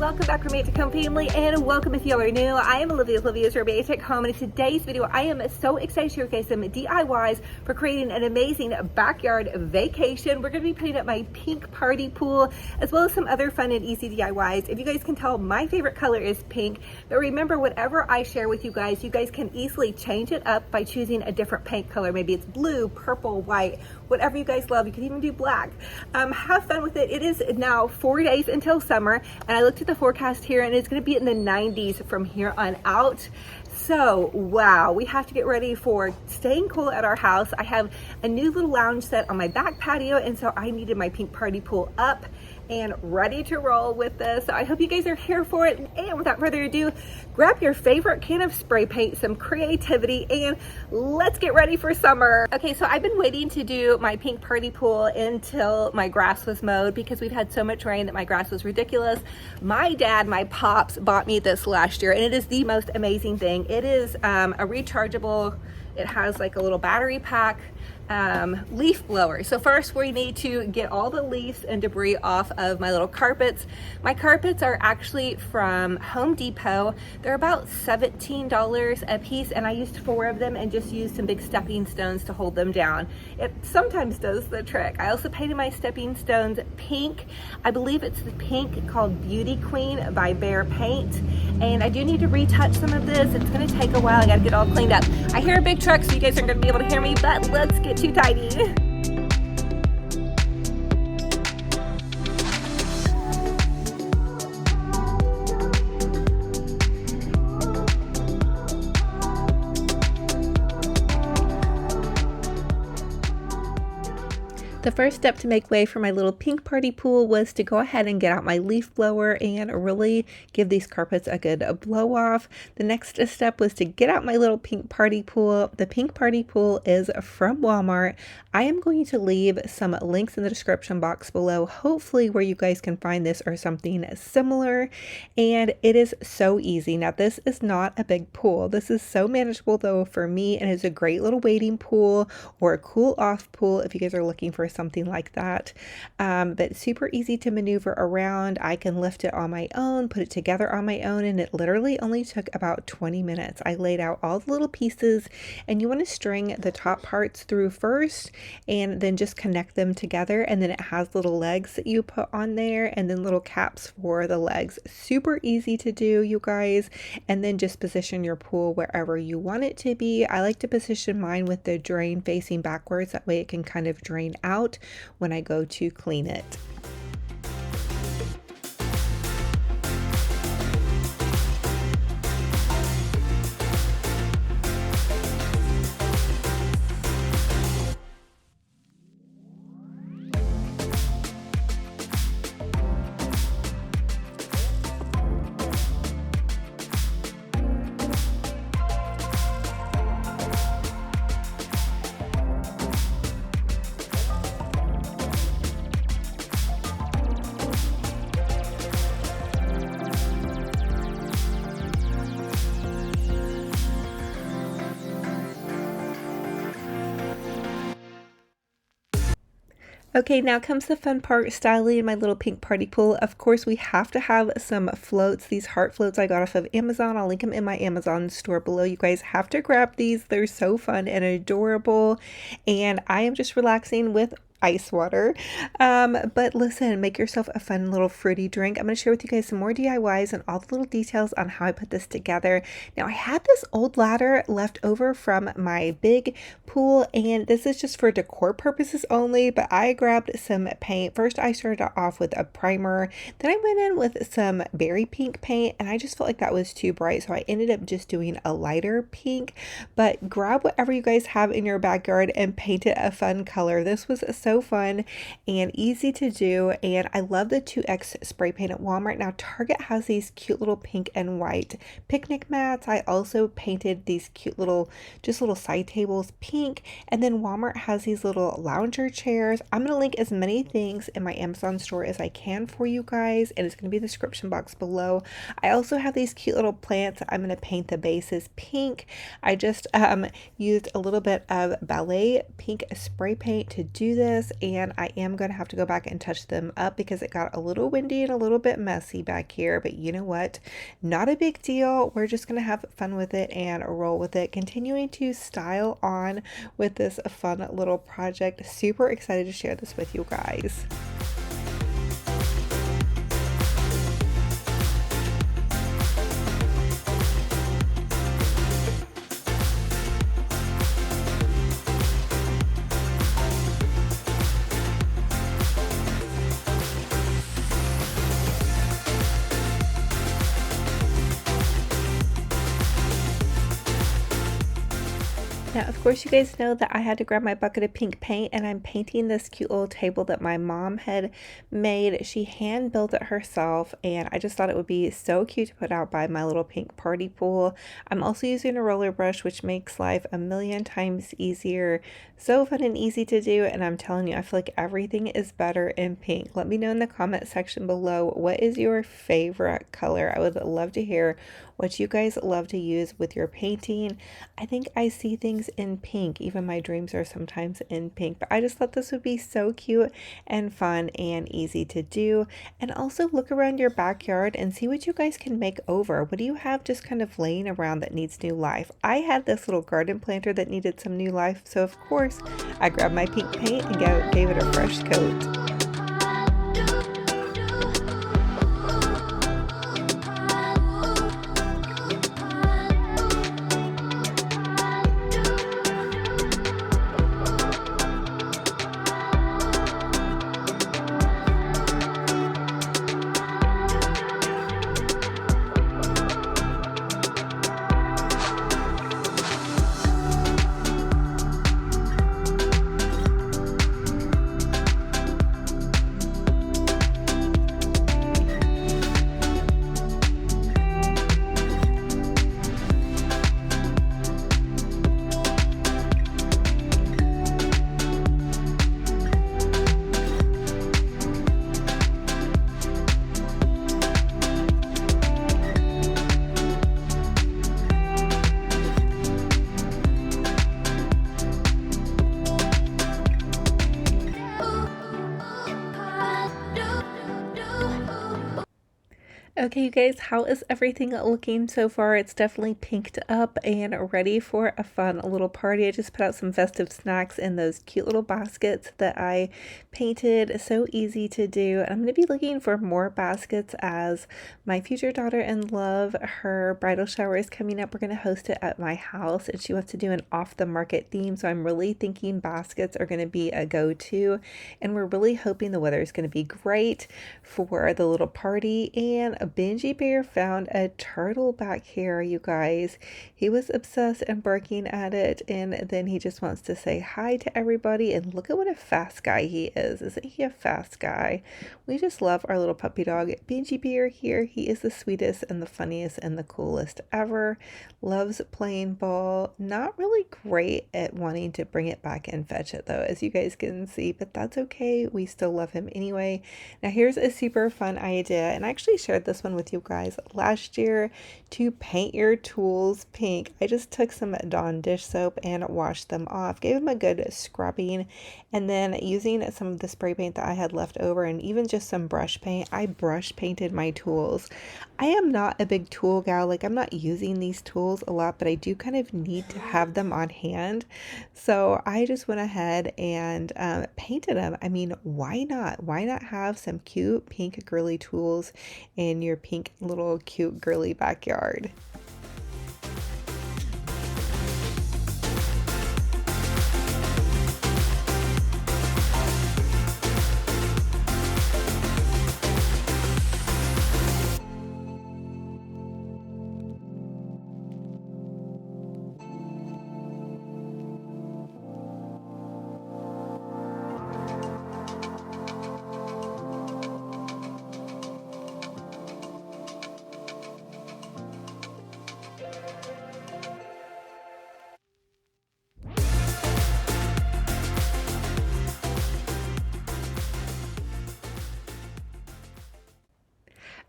welcome back Romantic Home Family, and welcome if you are new. I am Olivia, Olivia's Romantic Home, and in today's video I am so excited to share with you guys some DIYs for creating an amazing backyard vacation. We're going to be putting up my pink party pool, as well as some other fun and easy DIYs. If you guys can tell, my favorite color is pink, but remember, whatever I share with you guys can easily change it up by choosing a different paint color. Maybe it's blue, purple, white, whatever you guys love. You can even do black. Have fun with it. It is now 4 days until summer, and I looked at the forecast here and it's going to be in the 90s from here on out. So wow, we have to get ready for staying cool at our house. I have a new little lounge set on my back patio, and so I needed my pink party pool up and ready to roll with this. So I hope you guys are here for it, and without further ado, grab your favorite can of spray paint, some creativity, and let's get ready for summer. Okay, so I've been waiting to do my pink party pool until my grass was mowed, because we've had so much rain that my grass was ridiculous. My dad, my pops, bought me this last year, and it is the most amazing thing. It is a rechargeable, it has like a little battery pack, leaf blower. So first we need to get all the leaves and debris off of my little carpets. My carpets are actually from Home Depot. They're about $17 a piece, and I used 4 of them and just used some big stepping stones to hold them down. It sometimes does the trick. I also painted my stepping stones pink. I believe it's the pink called Beauty Queen by Behr Paint, and I do need to retouch some of this. It's going to take a while. I got to get it all cleaned up. I hear a big truck, so you guys aren't going to be able to hear me, but let's get too tidy. The first step to make way for my little pink party pool was to go ahead and get out my leaf blower and really give these carpets a good blow off. The next step was to get out my little pink party pool. The pink party pool is from Walmart. I am going to leave some links in the description box below, hopefully where you guys can find this or something similar. And it is so easy. Now, this is not a big pool. This is so manageable though for me, and it's a great little wading pool or a cool off pool if you guys are looking for something like that. But super easy to maneuver around. I can lift it on my own, put it together on my own, and it literally only took about 20 minutes. I laid out all the little pieces, and you want to string the top parts through first and then just connect them together, and then it has little legs that you put on there and then little caps for the legs. Super easy to do, you guys. And then just position your pool wherever you want it to be. I like to position mine with the drain facing backwards, that way it can kind of drain out when I go to clean it. Okay, now comes the fun part, styling my little pink party pool. Of course, we have to have some floats. These heart floats I got off of Amazon. I'll link them in my Amazon store below. You guys have to grab these. They're so fun and adorable. And I am just relaxing with ice water. But listen, make yourself a fun little fruity drink. I'm going to share with you guys some more DIYs and all the little details on how I put this together. Now, I had this old ladder left over from my big pool, and this is just for decor purposes only, but I grabbed some paint. First, I started off with a primer, then I went in with some berry pink paint, and I just felt like that was too bright, so I ended up just doing a lighter pink. But grab whatever you guys have in your backyard and paint it a fun color. This was so fun and easy to do, and I love the 2X spray paint at Walmart. Now, Target has these cute little pink and white picnic mats. I also painted these cute little side tables pink, and then Walmart has these little lounger chairs. I'm going to link as many things in my Amazon store as I can for you guys, and it's going to be in the description box below. I also have these cute little plants. I'm going to paint the bases pink. I just used a little bit of ballet pink spray paint to do this. this, and I am going to have to go back and touch them up because it got a little windy and a little bit messy back here. But you know what? Not a big deal. We're just going to have fun with it and roll with it, continuing to style on with this fun little project. Super excited to share this with you guys. Now, of course, you guys know that I had to grab my bucket of pink paint, and I'm painting this cute little table that my mom had made. She hand built it herself, and I just thought it would be so cute to put out by my little pink party pool. I'm also using a roller brush, which makes life a million times easier. So fun and easy to do, and I'm telling you, I feel like everything is better in pink. Let me know in the comment section below, what is your favorite color? I would love to hear what you guys love to use with your painting. I think I see things in pink. Even my dreams are sometimes in pink, but I just thought this would be so cute and fun and easy to do. And also look around your backyard and see what you guys can make over. What do you have just kind of laying around that needs new life? I had this little garden planter that needed some new life, so of course I grabbed my pink paint and gave it a fresh coat. Okay, you guys, how is everything looking so far? It's definitely pinked up and ready for a fun little party. I just put out some festive snacks in those cute little baskets that I painted. So easy to do. I'm going to be looking for more baskets as my future daughter-in-law, her bridal shower is coming up. We're going to host it at my house, and she wants to do an off-the-market theme. So I'm really thinking baskets are going to be a go-to, and we're really hoping the weather is going to be great for the little party. And Benji Bear found a turtle back here, you guys. He was obsessed and barking at it, and then he just wants to say hi to everybody. And look at what a fast guy he is. Isn't he a fast guy? We just love our little puppy dog, Benji Bear here. He is the sweetest and the funniest and the coolest ever. Loves playing ball. Not really great at wanting to bring it back and fetch it though, as you guys can see, but that's okay. We still love him anyway. Now here's a super fun idea, and I actually shared this one with you guys last year, to paint your tools pink. I just took some Dawn dish soap and washed them off, gave them a good scrubbing, and then using some of the spray paint that I had left over and even just some brush paint, I brush painted my tools. I am not a big tool gal, like I'm not using these tools a lot, but I do kind of need to have them on hand. So I just went ahead and painted them. I mean, why not? Why not have some cute pink girly tools in your pink little cute girly backyard?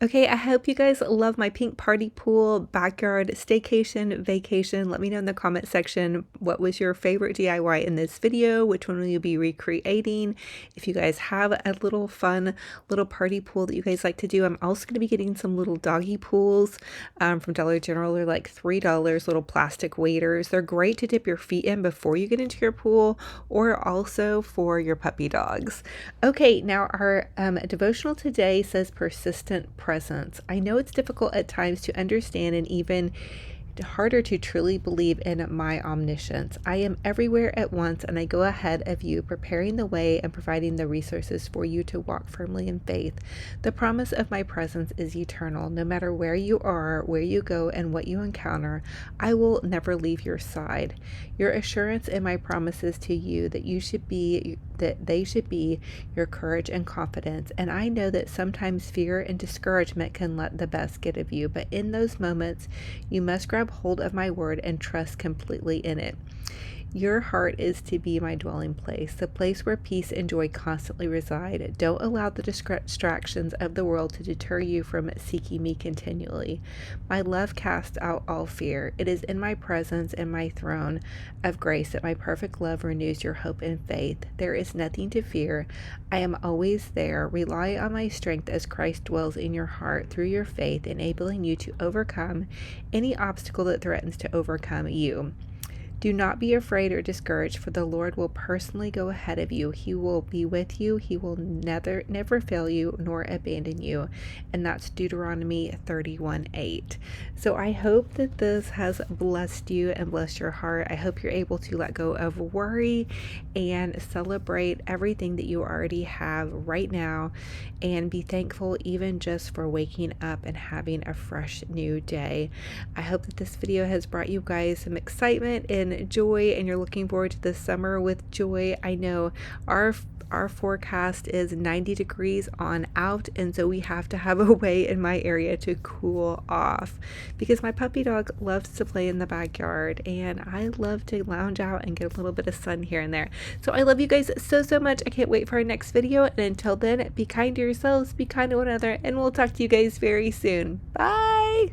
Okay, I hope you guys love my pink party pool, backyard, staycation, vacation. Let me know in the comment section what was your favorite DIY in this video, which one will you be recreating. If you guys have a little fun little party pool that you guys like to do, I'm also going to be getting some little doggy pools from Dollar General. They're like $3, little plastic waders. They're great to dip your feet in before you get into your pool, or also for your puppy dogs. Okay, now our devotional today says persistent presence. I know it's difficult at times to understand and even harder to truly believe in my omniscience. I am everywhere at once, and I go ahead of you, preparing the way and providing the resources for you to walk firmly in faith. The promise of my presence is eternal. No matter where you are, where you go, and what you encounter, I will never leave your side. Your assurance in my promises to you that they should be your courage and confidence. And I know that sometimes fear and discouragement can let the best get of you, but in those moments, you must grab hold of my word and trust completely in it. Your heart is to be my dwelling place, the place where peace and joy constantly reside. Don't allow the distractions of the world to deter you from seeking me continually. My love casts out all fear. It is in my presence and my throne of grace that my perfect love renews your hope and faith. There is nothing to fear. I am always there. Rely on my strength as Christ dwells in your heart through your faith, enabling you to overcome any obstacle that threatens to overcome you. Do not be afraid or discouraged, for the Lord will personally go ahead of you. He will be with you. He will never fail you nor abandon you. And that's Deuteronomy 31:8. So I hope that this has blessed you and blessed your heart. I hope you're able to let go of worry and celebrate everything that you already have right now, and be thankful even just for waking up and having a fresh new day. I hope that this video has brought you guys some excitement and joy, and you're looking forward to the summer with joy. I know our forecast is 90 degrees on out, and so we have to have a way in my area to cool off, because my puppy dog loves to play in the backyard and I love to lounge out and get a little bit of sun here and there. So I love you guys so much. I can't wait for our next video, and until then, be kind to yourselves, be kind to one another, and we'll talk to you guys very soon. Bye.